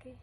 Okay.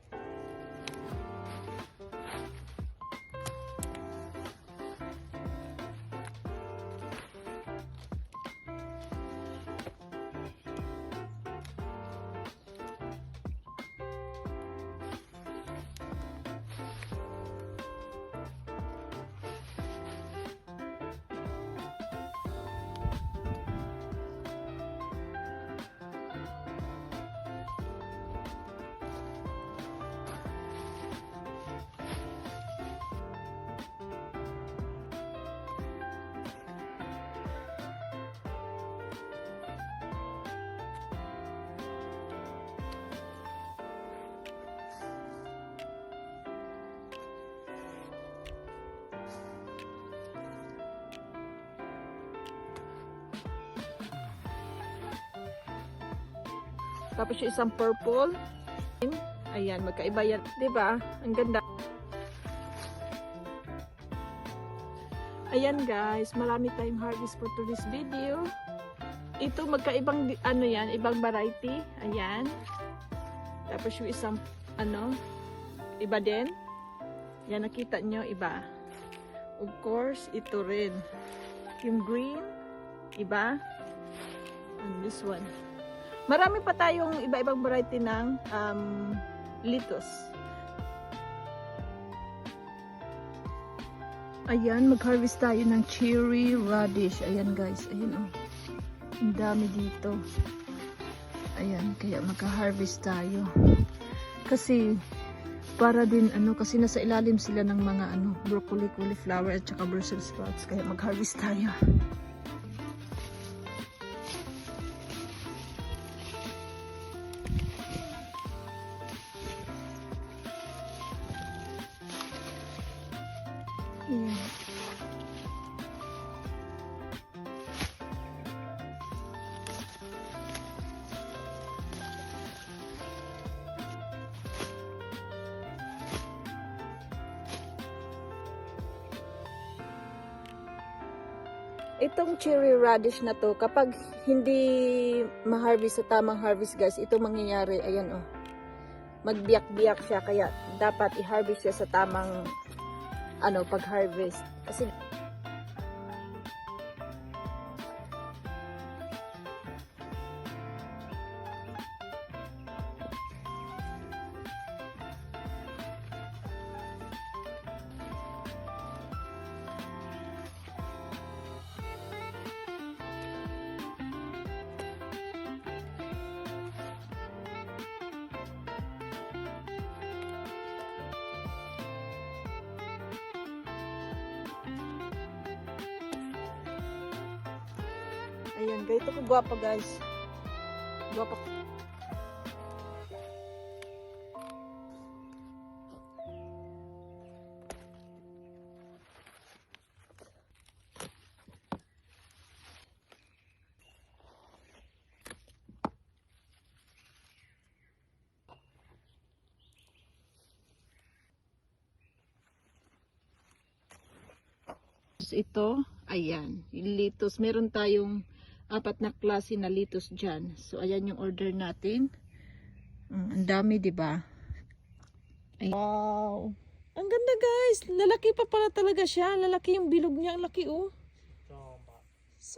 Tapos yung isang purple. Ayan, magkaiba yan. Diba? Ang ganda. Ayan guys, marami tayong harvest for today's video. Ito magkaibang ano yan, ibang variety. Ayan. Tapos yung isang ano, iba din. Yan, nakita nyo, iba. Of course, ito rin. Yung green, iba. And this one. Marami pa tayong iba-ibang variety ng lettuce. Ayan, mag-harvest tayo ng cherry radish. Ayan guys, ayan oh. Ang dami dito. Ayan, kaya mag-harvest tayo. Kasi para din ano, kasi nasa ilalim sila ng mga ano, broccoli, cauliflower at saka Brussels sprouts. Kaya mag-harvest tayo. Ayan. Itong cherry radish na to, kapag hindi ma-harvest sa tamang harvest guys, ito mangyayari, ayan oh. Magbiyak-biyak siya, kaya dapat i-harvest siya sa tamang ano, pag-harvest. Kasi ayan, ganito ko gwapa guys. Gwapa. Ito, ayan, lettuce. Meron tayong 4 na klase na lettuce dyan. So, ayan yung order natin. Ang dami, diba? Wow! Ang ganda, guys! Lalaki pa pala talaga siya. Lalaki yung bilog niya. Ang laki, oh.